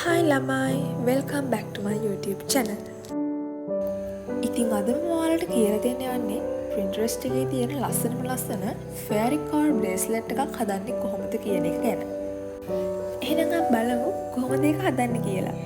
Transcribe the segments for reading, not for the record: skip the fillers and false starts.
Hi ළමයි, welcome back to my YouTube channel. ඉතින් අද මම ඔයාලට කියලා දෙන්න යන්නේ Pinterest එකේ තියෙන ලස්සන fairy car bracelet එකක් හදන්නේ කොහොමද කියන එක ගැන. එහෙනම් අපි බලමු කොහොමද ඒක හදන්නේ කියලා.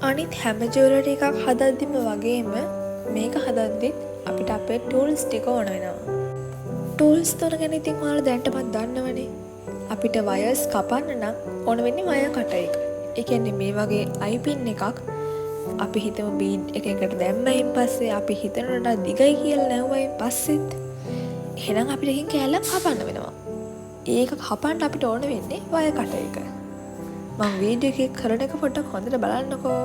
අනිත් හැම ජුවලරි එකක් හදද්දිම වගේම මේක හදද්දිත් අපිට අපේ ටූල්ස් ටික ඕන වෙනවා. ටූල්ස් තුන ගැන ඉතින් ඔයාලා දැනටමත් දන්නවනේ. අපිට වයර්ස් කපන්න නම් ඕන වෙන්නේ වයර් කටර් එක. ඒ කියන්නේ මේ වගේ අයි පින් එකක් අපි හිතමු බීඩ් එකකට දැම්මයින් පස්සේ අපි හිතනට දිගයි කියලා නැවුවයින් පස්සෙත් එහෙනම් අපිට එකකින් කෑල්ලක් කපන්න වෙනවා. ඒක කපන්න අපිට ඕන වෙන්නේ වයර් කටර් එක. මම වීඩියෝ එකේ කරන එක පොඩ්ඩක් හොඳට බලන්නකෝ.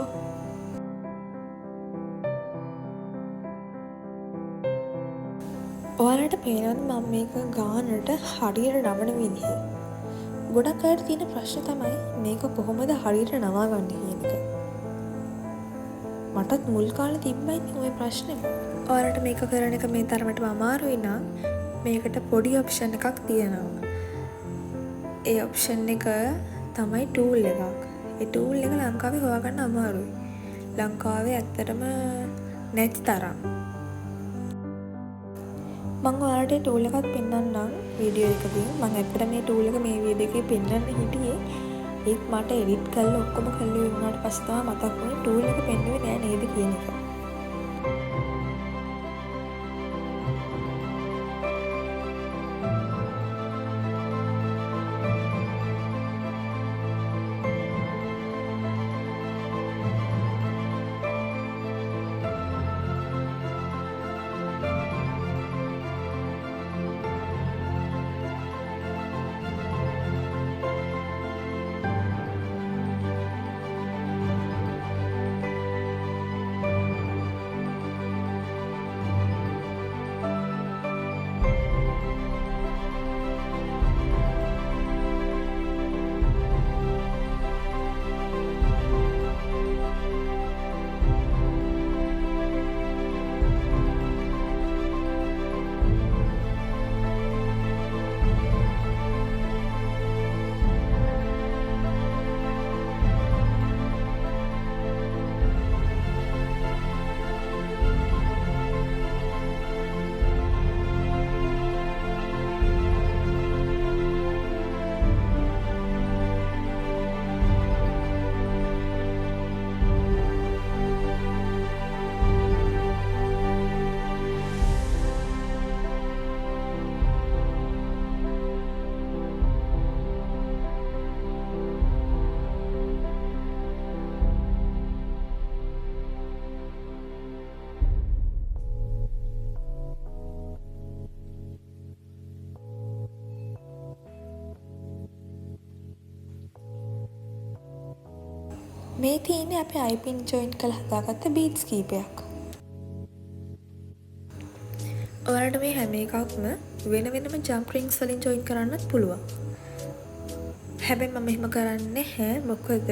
ඔයාලට පේනවද මම මේක ගානට හරියට නමන විදිහ. ගොඩක් අයට තියෙන ප්‍රශ්න තමයි මේක කොහොමද හරියට නමාගන්නේ කියන එක. මටත් මුල් කාලේ තිබ්බයි ඉතින් ওই ප්‍රශ්නේ. ඔයාලට මේක කරන එක මේ තරමටම අමාරුයි නම් මේකට පොඩි ඔප්ෂන් එකක් තියෙනවා. ඒ ඔප්ෂන් එක තමයි ටූල් එකක්. ඒ ටූල් එක ලංකාවේ හොයාගන්න අමාරුයි. ලංකාවේ ඇත්තටම නැති තරම්. මම ඔයාලට ඒ ටූල් එකත් පෙන්නන්නම් වීඩියෝ එකකින්. මම ඇත්තට මේ ටූල් එක මේ වීඩියෝ එකේ පෙන්නන්න හිටියේ. ඒත් මට එඩිට් කරලා ඔක්කොම කරලා ඉවරනාට පස්සේ තමයි මතක් වුණේ ටූල් එක පෙන්නුවේ නෑ නේද කියන එක. මේ තියෙන්නේ අපි අයි පින් ජොයින් කරලා හදාගත්ත බීඩ්ස් කීපයක්. ඔයාලට මේ හැම එකක්ම වෙන වෙනම ජම්ප් රින්ග්ස් වලින් ජොයින් කරන්නත් පුළුවන්. හැබැයි මම එහෙම කරන්නේ නැහැ. මොකද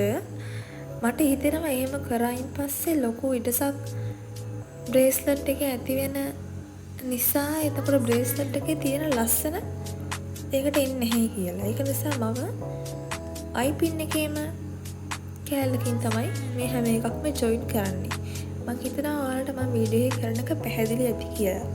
මට හිතෙනවා එහෙම කරායින් පස්සේ ලොකු ඉඩසක් බ්‍රේස්ලට් එකේ ඇති වෙන නිසා එතකොට බ්‍රේස්ලට් එකේ තියෙන ලස්සන ඒකට එන්නේ නැහැ කියලා. ඒක නිසා මම අයි පින් එකේම කෑල්ලකින් තමයි මේ හැම එකක්ම ජොයින් කරන්නේ. මම හිතනවා ඔයාලට මම වීඩියෝ එක කරන එක පැහැදිලි ඇති කියලා.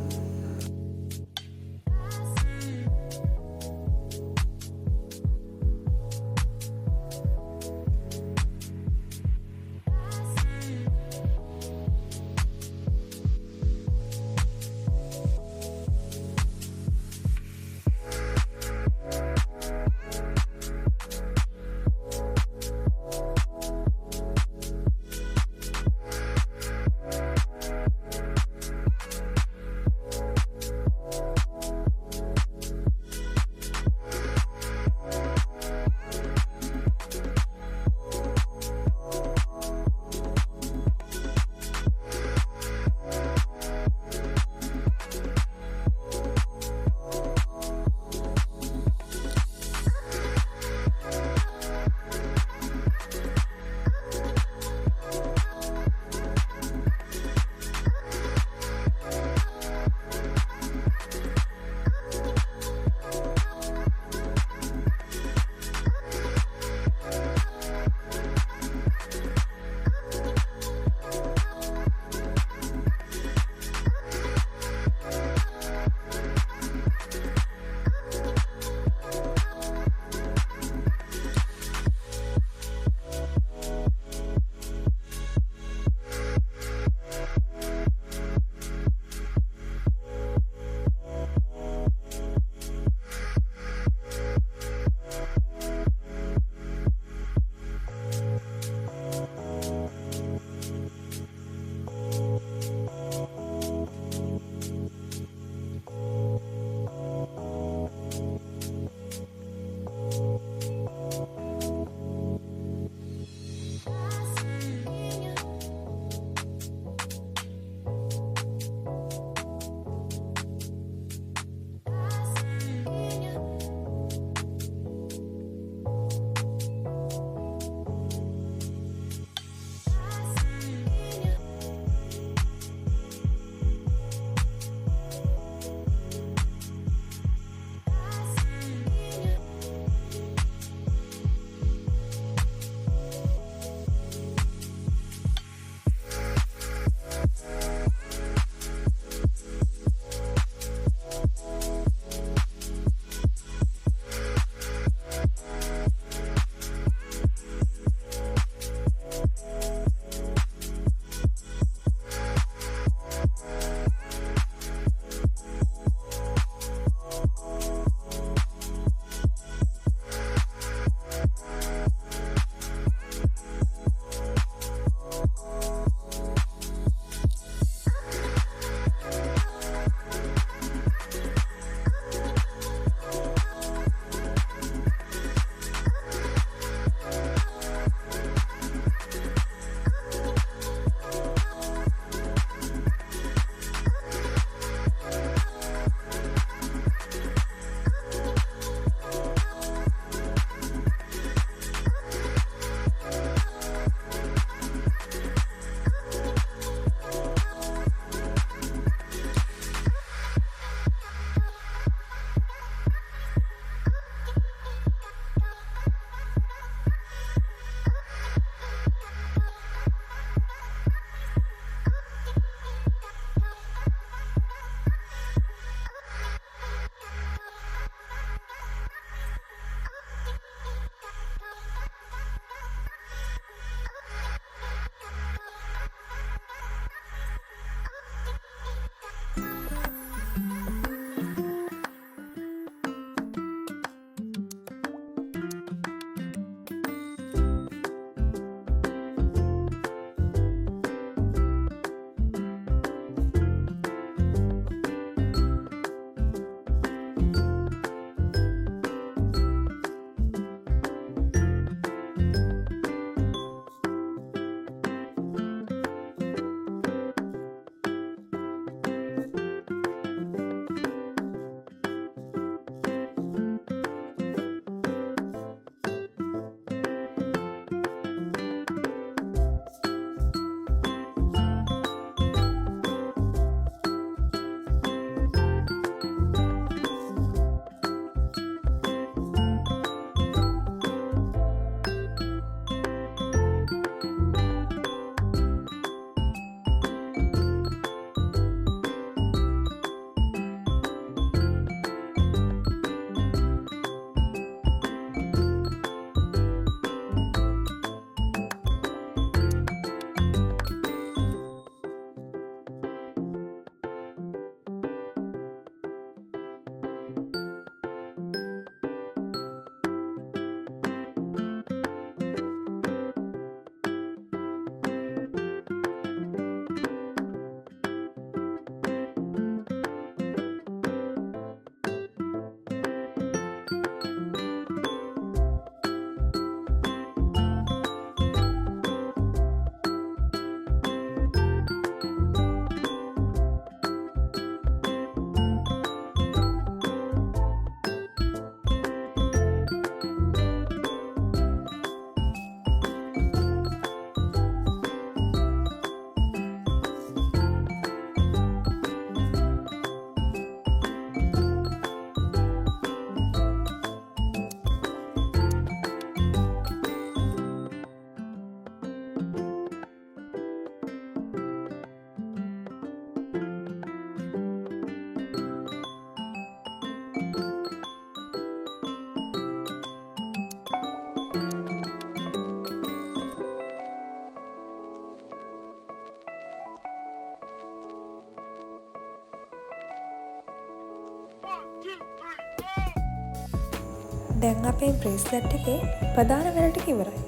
දැන් අපේ බ්‍රේස්ලට් එකේ ප්‍රධාන වැඩ ටික ඉවරයි.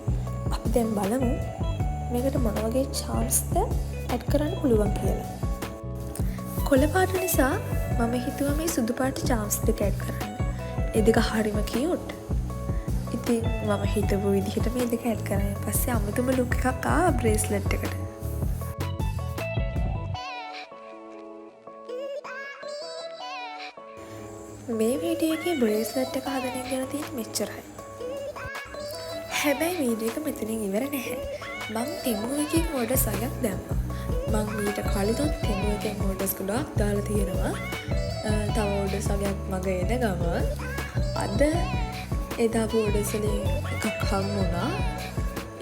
අපි දැන් බලමු මේකට මොන වගේ charmsද ඇඩ් කරන්න පුළුවන් කියලා. කොළ පාට නිසා මම හිතුවා මේ සුදු පාට charms දෙක ඇඩ් කරන්න. ඒ දෙක හරිම cute. ඉතින් මම හිතපු විදිහට මේ දෙක ඇඩ් කරා. ඊට පස්සේ අමුතුම ලුක් එකක් ආවා බ්‍රේස්ලට් එකට. මේ වීඩියෝ එකේ බ්‍රේස්ලට් එක හදන එක ගැන තියෙන මෙච්චරයි. හැබැයි වීඩියෝ එක මෙතනින් ඉවර නැහැ. මම තෙමු එකේ මොඩස් අගක් දැම්මා. මම ඊට කලින් තෙමු එකේ මොඩස් ගොඩක් දාලා තියෙනවා. තව මොඩස් අගක් මගේ එන ගම අද එදා මොඩස් වලින් එකක් හම්බුණා.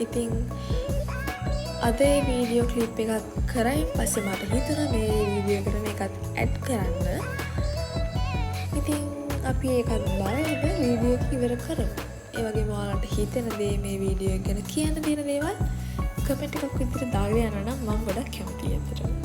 ඉතින් අද ඒ වීඩියෝ ක්ලිප් එකක් කරයින් පස්සේ මට හිතුණා මේ වීඩියෝ එකට මේකත් ඇඩ් කරන්න. ඉතින් අපි ඒකත් බලන්න වීඩියෝ එක ඉවර කරමු. ඒ වගේම ඔයාලට හිතෙන දේ මේ වීඩියෝ එක ගැන කියන්න තියෙන දේවල් කමෙන්ට් එකක් විදිහට දාගෙන යන්න නම් මම ගොඩක් කැමතියි අතට.